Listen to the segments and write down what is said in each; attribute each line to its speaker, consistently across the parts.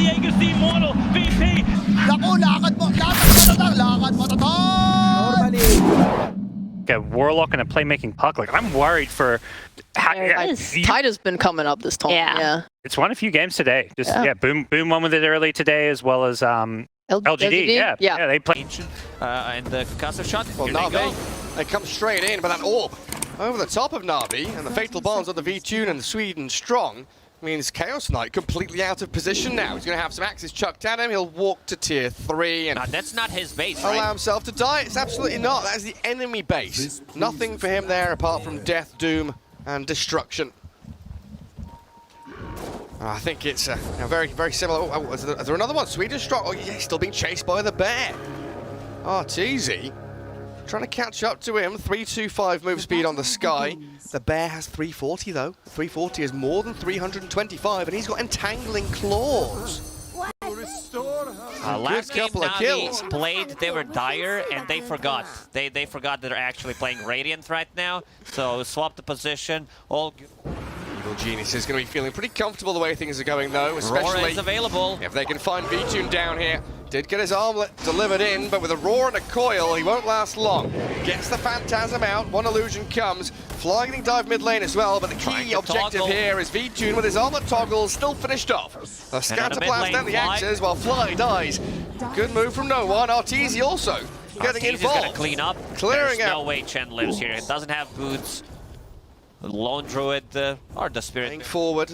Speaker 1: Diego si Immortal, VP.
Speaker 2: Naku, lakad matatag!
Speaker 3: A Warlock and a playmaking puck. Like, I'm worried for...
Speaker 4: Tide has been coming up this time. Yeah.
Speaker 3: It's won a few games today. Just Boom won with it early today, as well as LGD. Yeah, they play.
Speaker 5: And the concussive shot.
Speaker 6: Well, Na'Vi, they come straight in, but that orb over the top of Na'Vi and the fatal bonds of the V-Tune and Sweden Strong means Chaos Knight completely out of position now. He's going to have some axes chucked at him. He'll walk to tier 3 and
Speaker 5: that's not his base,
Speaker 6: allow
Speaker 5: right?
Speaker 6: himself to die. It's absolutely not. That is the enemy base. Nothing for him there apart from death, doom, and destruction. I think it's very, very similar. Oh, is there another one? Sweden Strong. Oh, yeah, still being chased by the bear. Arteezy trying to catch up to him. 325 move speed on the Sky. The bear has 340 though. 340 is more than 325, and he's got entangling claws.
Speaker 5: Last game
Speaker 6: couple of kills.
Speaker 5: Na'Vi played, they were dire, and they forgot. They forgot that they're actually playing Radiant right now. So swap the position. All good.
Speaker 6: Evil Genius is going to be feeling pretty comfortable the way things are going though, especially
Speaker 5: Roar is available.
Speaker 6: if they can find V-Tune down here. Did get his armlet delivered in, but with a roar and a coil, he won't last long. Gets the Phantasm out, one illusion comes. Flying dive mid lane as well, but the key objective here is V-Tune with his armlet toggle still finished off. The Scatter Blast and the axes while Fly dies. Good move from no one. Arteezy also getting
Speaker 5: Arteezy's
Speaker 6: involved.
Speaker 5: Gonna clean up.
Speaker 6: Clearing
Speaker 5: There's
Speaker 6: out.
Speaker 5: no way Chen lives here. It doesn't have boots. Lone Druid or the Spirit.
Speaker 6: Going forward,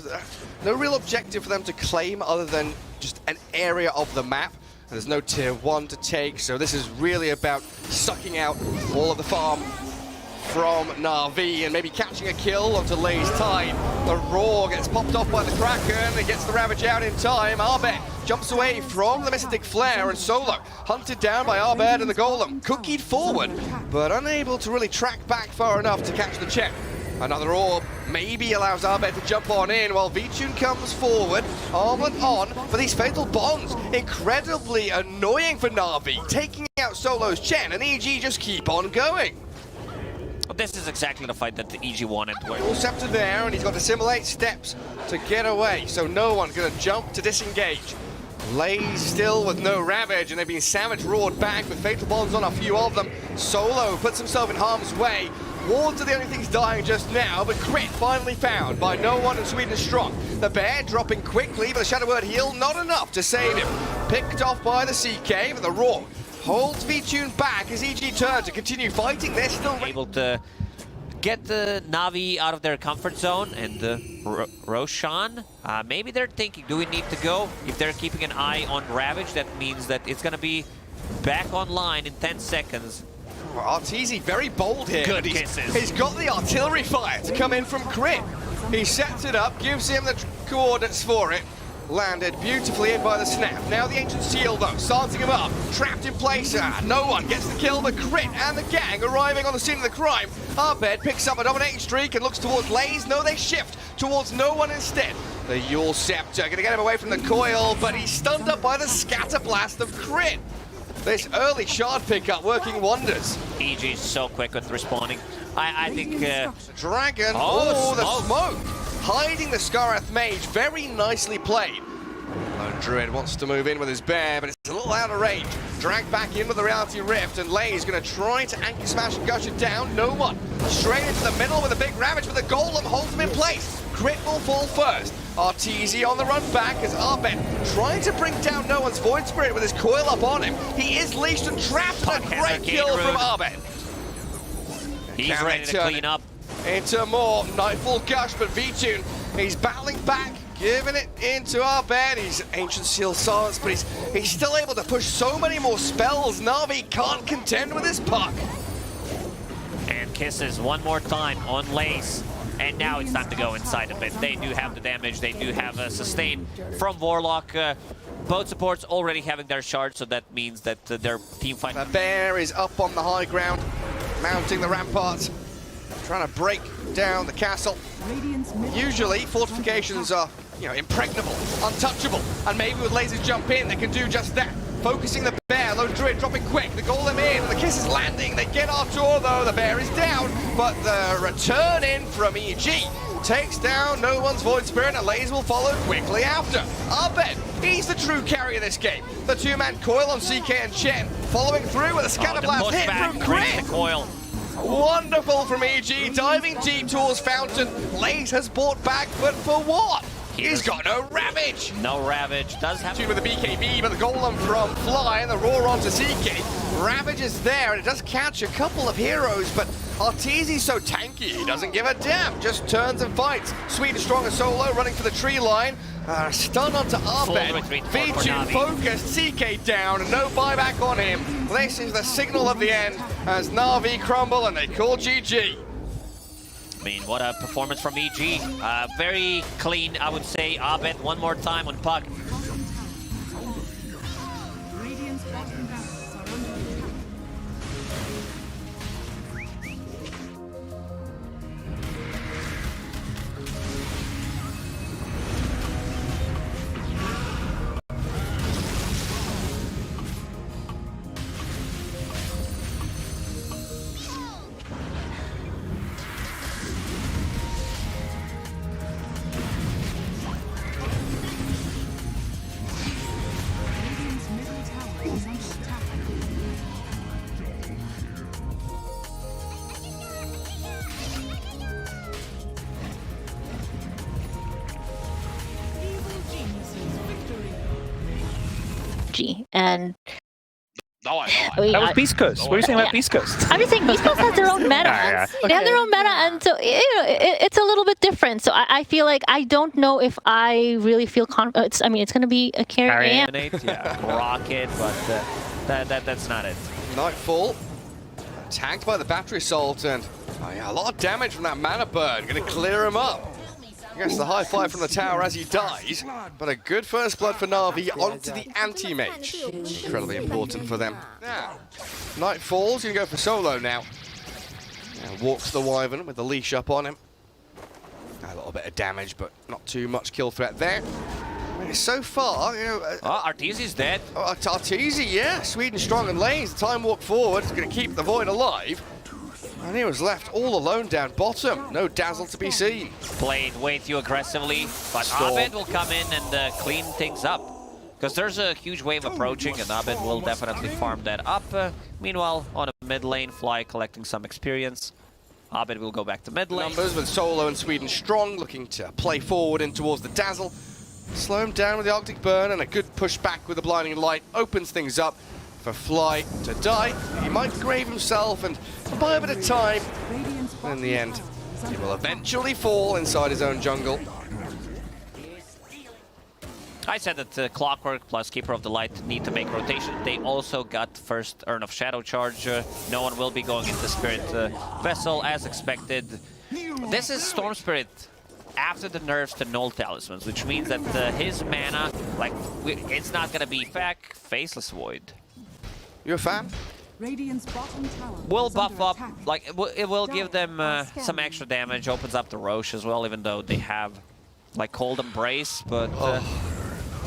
Speaker 6: no real objective for them to claim other than just an area of the map. There's no tier 1 to take, so this is really about sucking out all of the farm from Na'Vi and maybe catching a kill onto Lay's Tide. The Roar gets popped off by the Kraken and gets the Ravage out in time. Arbed jumps away from the Mystic Flare and Solo, hunted down by Arbed and the Golem, cookied forward, but unable to really track back far enough to catch the check. Another orb maybe allows Arbed to jump on in while V-Tune comes forward, armlet on for these fatal bonds. Incredibly annoying for Na'Vi, taking out Solo's Chen, and EG just keep on going.
Speaker 5: Well, this is exactly the fight that the EG wanted.
Speaker 6: All Scepter there, and he's got to simulate steps to get away, so no one's going to jump to disengage. Lays still with no Ravage, and they've been savage roared back with fatal bonds on a few of them. Solo puts himself in harm's way. Wards are the only things dying just now, but Crit finally found by no one in Sweden Strong. The bear dropping quickly, but the Shadow Word heal not enough to save him. Picked off by the CK, but the Roar holds V-Tune back as EG turn to continue fighting. They're still
Speaker 5: able to get the Na'Vi out of their comfort zone, and Roshan, maybe they're thinking, do we need to go? If they're keeping an eye on Ravage, that means that it's going to be back online in 10 seconds.
Speaker 6: Arteezy very bold here.
Speaker 5: Good kisses.
Speaker 6: He's got the artillery fire to come in from Crit. He sets it up, gives him the coordinates for it. Landed beautifully in by the snap. Now the Ancient Seal though, starting him up, trapped in place. No one gets the kill, but Crit and the gang arriving on the scene of the crime. Arbed picks up a dominating streak and looks towards Lays. No, they shift towards no one instead. The Yule Scepter gonna get him away from the coil, but he's stunned up by the Scatter Blast of Crit. This early shard pickup working wonders.
Speaker 5: EG is so quick with responding. I think...
Speaker 6: Dragon,
Speaker 5: oh,
Speaker 6: the smoke! Hiding the Gareth Mage, very nicely played. Lone Druid wants to move in with his bear, but it's a little out of range. Dragged back in with the Reality Rift, and Lay's going to try to anchor smash and gush it down. No one. Straight into the middle with a big Ravage, but the Golem holds him in place. Crit will fall first. Arteezy on the run back as Arbed trying to bring down no one's Void Spirit with his coil up on him. He is leashed and trapped. A great kill from Arbed.
Speaker 5: He's ready to clean up.
Speaker 6: Into more Nightfall Gush, but V-Tune, he's battling back, giving it into Arbed. He's Ancient Seal Silence, but he's still able to push so many more spells. Na'Vi can't contend with this puck.
Speaker 5: And kisses one more time on Lace. And now it's time to go inside a bit. They do have the damage. They do have a sustain from Warlock. Both supports already having their shards, so that means that their team fight.
Speaker 6: The bear is up on the high ground, mounting the ramparts, trying to break down the castle. Usually, fortifications are, impregnable, untouchable, and maybe with lasers jump in, they can do just that. Focusing the bear, Lone Druid dropping quick, the Golem in, and the kiss is landing. They get Artur though, the bear is down, but the return in from EG takes down no one's Void Spirit, and Lays will follow quickly after. Abed, he's the true carry of this game. The two-man coil on CK and Chen, following through with a scatter blast hit from Crit.
Speaker 5: Coil.
Speaker 6: Wonderful from EG, diving deep towards Fountain. Lays has bought back, but for what? He's got no Ravage.
Speaker 5: No Ravage. Does have
Speaker 6: with the BKB, but the Golem from Fly and the roar onto CK. Ravage is there, and it does catch a couple of heroes, but Arteezy's so tanky, he doesn't give a damn. Just turns and fights. Sweet and Strong and Solo running for the tree line. Stun onto Abed. V2 focused, CK down, and no buyback on him. This is the signal of the end as Na'Vi crumble, and they call GG.
Speaker 5: I mean, what a performance from EG. Very clean, I would say. Abed one more time on puck.
Speaker 2: And
Speaker 3: that was Beast Coast. What are you saying about Beast Coast?
Speaker 2: I'm just saying Beast Coast has their own meta. They have their own meta, and so it's a little bit different. So I feel like I don't know if I really feel confident. I mean, it's going to be a carry.
Speaker 5: Yeah, Rocket, but that's not it.
Speaker 6: Nightfall, tagged by the battery assault, and a lot of damage from that mana burn. Going to clear him up. Gets the high five from the tower as he dies, but a good first blood for Na'Vi onto the anti-mage. Incredibly important for them. Now, Nightfall's going to go for Solo now. Walks the Wyvern with the leash up on him. A little bit of damage, but not too much kill threat there. I mean, so far,
Speaker 5: Arteezy's dead.
Speaker 6: Arteezy, yeah. Sweet and Strong and Lanes. The time walk forward is going to keep the Void alive. And he was left all alone down bottom. No Dazzle to be seen.
Speaker 5: Played way too aggressively, but Abed will come in and clean things up. Because there's a huge wave approaching, and Abed will definitely farm that up. Meanwhile, on a mid lane, Fly collecting some experience. Abed will go back to mid lane.
Speaker 6: Numbers with Solo and Sweden Strong looking to play forward in towards the Dazzle. Slow him down with the Arctic Burn, and a good push back with the Blinding Light opens things up for Fly to die. He might grave himself and buy a bit of time. And in the end, he will eventually fall inside his own jungle.
Speaker 5: I said that Clockwork plus Keeper of the Light need to make rotation. They also got first Urn of Shadow Charge. No one will be going into Spirit Vessel as expected. This is Storm Spirit after the nerfs to Null Talismans, which means that his mana, it's not gonna be back Faceless Void.
Speaker 6: You a fan?
Speaker 5: Will buff up, it will give them some extra damage, opens up the Roche as well, even though they have Cold Embrace, but...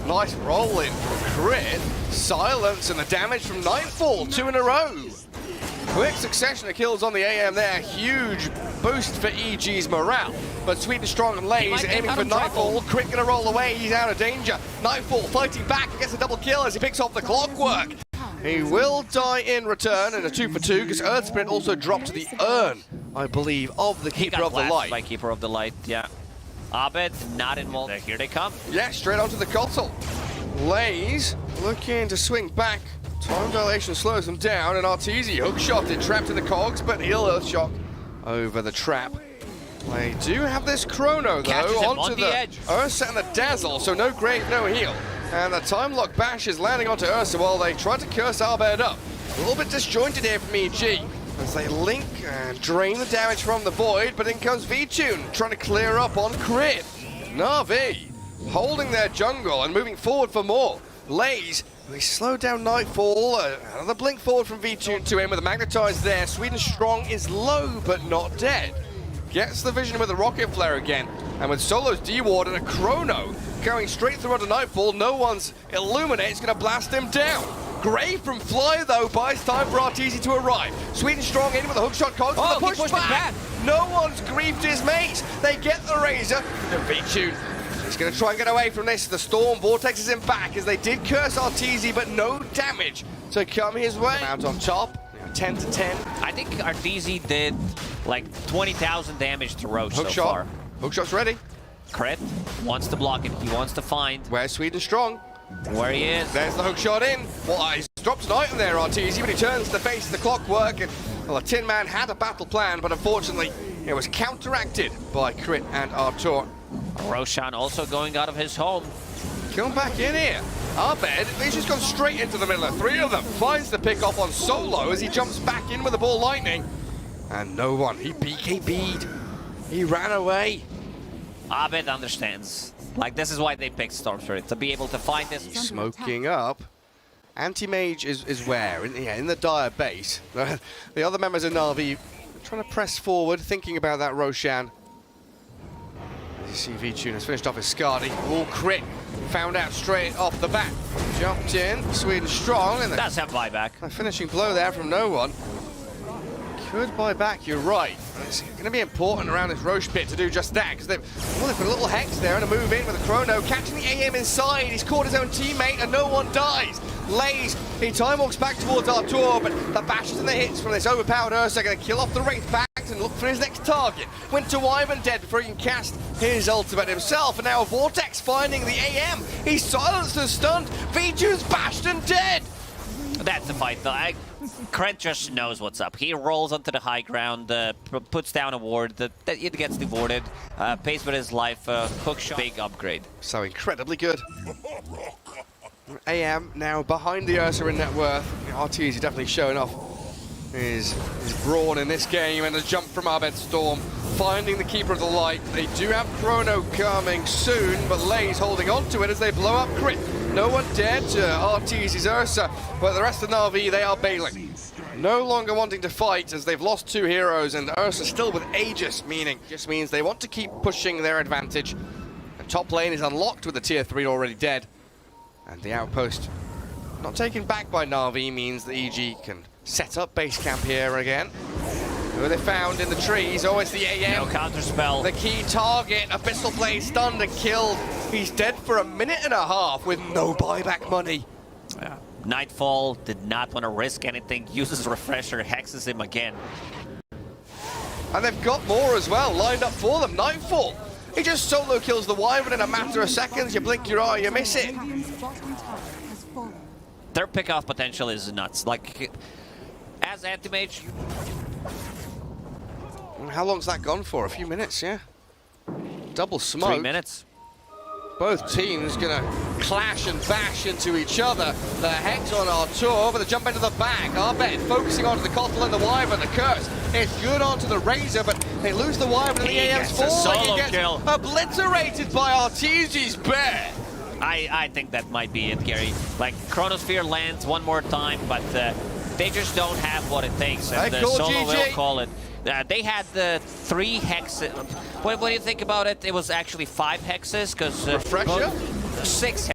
Speaker 6: Nice rolling from Crit, silence, and the damage from Nightfall, 2 in a row. Quick succession of kills on the AM there, huge boost for EG's morale. But Sweet and Strong and Lays aiming for Nightfall, Crit gonna roll away, he's out of danger. Nightfall fighting back, gets a double kill as he picks off the Clockwork. He will die in return in a 2 for 2 because Earth Spirit also dropped to the Urn, I believe, of the Keeper of the Light.
Speaker 5: By Keeper of the Light, yeah. Abed not involved. Here they come.
Speaker 6: Yeah, straight onto the Kotal. Lays looking to swing back. Time dilation slows them down, and Arteezy hookshotted, trapped in the cogs, but he'll Earthshock over the trap. They do have this Chrono though onto the edge. Ursa and the Dazzle, so no grave, no heal. And the time lock bash is landing onto Ursa while they try to curse Abed up. A little bit disjointed here from EG as they link and drain the damage from the Void, but in comes V-Tune trying to clear up on Crit. Na'Vi holding their jungle and moving forward for more. Lays, they slow down Nightfall, another blink forward from V-Tune to him with a Magnetize there. Sweden Strong is low but not dead. Gets the vision with a Rocket Flare again, and with Solo's D-Ward and a Chrono going straight through onto Nightfall, no one's Illuminate is going to blast him down. Great from Fly, though, buys time for Arteezy to arrive. Sweden strong in with a hookshot cog.
Speaker 5: Oh,
Speaker 6: the
Speaker 5: he pushed it back.
Speaker 6: No one's griefed his mate. They get the Razor. The V-Tune. He's going to try and get away from this. The Storm Vortex is in back as they did curse Arteezy, but no damage to come his way. Out on top, 10 to 10.
Speaker 5: I think Arteezy did like 20,000 damage to Roche so
Speaker 6: Hookshot.
Speaker 5: far.
Speaker 6: Hookshot's ready.
Speaker 5: Crit wants to block it. He wants to find
Speaker 6: Where's Sweden strong?
Speaker 5: where he is.
Speaker 6: There's the hookshot in. Well, he's dropped an item there, Arteezy, but he turns to face the clockwork. And, well, the Tin Man had a battle plan, but unfortunately, it was counteracted by Crit and Artur.
Speaker 5: Roshan also going out of his home.
Speaker 6: Come back in here. Abed, he's just gone straight into the middle of three of them. Finds the pick off on Solo as he jumps back in with the ball lightning. And no one. He BKB'd. He ran away.
Speaker 5: Abed understands. Like, this is why they picked Storm Spirit, to be able to find this.
Speaker 6: He's smoking up. Anti-Mage is where? In the Dire base. The other members of Na'Vi trying to press forward, thinking about that Roshan. As you see, V-Tune has finished off his Skadi. All Crit. Found out straight off the bat. Jumped in. Sweden strong. And
Speaker 5: Does have buyback.
Speaker 6: a finishing blow there from no one. Could buy back, you're right. It's going to be important around this Roche pit to do just that, because they've put a little hex there and a move in with a Chrono, catching the AM inside. He's caught his own teammate and no one dies. Lays, he time walks back towards Artur, but the bashes and the hits from this overpowered Ursa are going to kill off the Wraith back and look for his next target. Winter Wyvern dead before he can cast his ultimate himself, and now Vortex finding the AM. He's silenced and stunned. V2's bashed and dead.
Speaker 5: That's the fight, though. Krent just knows what's up. He rolls onto the high ground, puts down a ward, it gets devorted, pays with his life, hookshot, big upgrade.
Speaker 6: So incredibly good. AM now behind the Ursa in net worth. Arteezy definitely showing off his brawn in this game, and a jump from Abed Storm, finding the Keeper of the Light. They do have Chrono coming soon, but Lay's holding on to it as they blow up Crit. No one dead to Arteezy's Ursa, but the rest of Na'Vi, they are bailing. No longer wanting to fight as they've lost two heroes, and Ursa still with Aegis, meaning just means they want to keep pushing their advantage. And top lane is unlocked with the tier 3 already dead. And the outpost not taken back by Na'Vi means that EG can set up base camp here again. Who are they found in the trees? Oh, it's the AM.
Speaker 5: No counterspell.
Speaker 6: The key target, Abyssal Blade stunned and killed. He's dead for a minute and a half with no buyback money.
Speaker 5: Yeah. Nightfall did not want to risk anything, uses Refresher, hexes him again.
Speaker 6: And they've got more as well lined up for them. Nightfall. He just solo kills the Wyvern in a matter of seconds. You blink your eye, you miss it.
Speaker 5: Their pick-off potential is nuts. Like, as Anti-Mage...
Speaker 6: How long's that gone for? A few minutes, yeah? Double smoke.
Speaker 5: 3 minutes.
Speaker 6: Both teams gonna clash and bash into each other. The Hex on Artur, but the jump into the back. Abed focusing onto the Kotl and the Wyvern. The curse is good onto the Razor, but they lose the Wyvern and the AM's falling. He gets
Speaker 5: kill.
Speaker 6: Obliterated by Arteezy's bear.
Speaker 5: I think that might be it, Gary. Like, Chronosphere lands one more time, but they just don't have what it takes, and Solo
Speaker 6: GG.
Speaker 5: will call it. They had the 3 hexes. What do you think about it? It was actually 5 hexes, because...
Speaker 6: Refresher?
Speaker 5: 6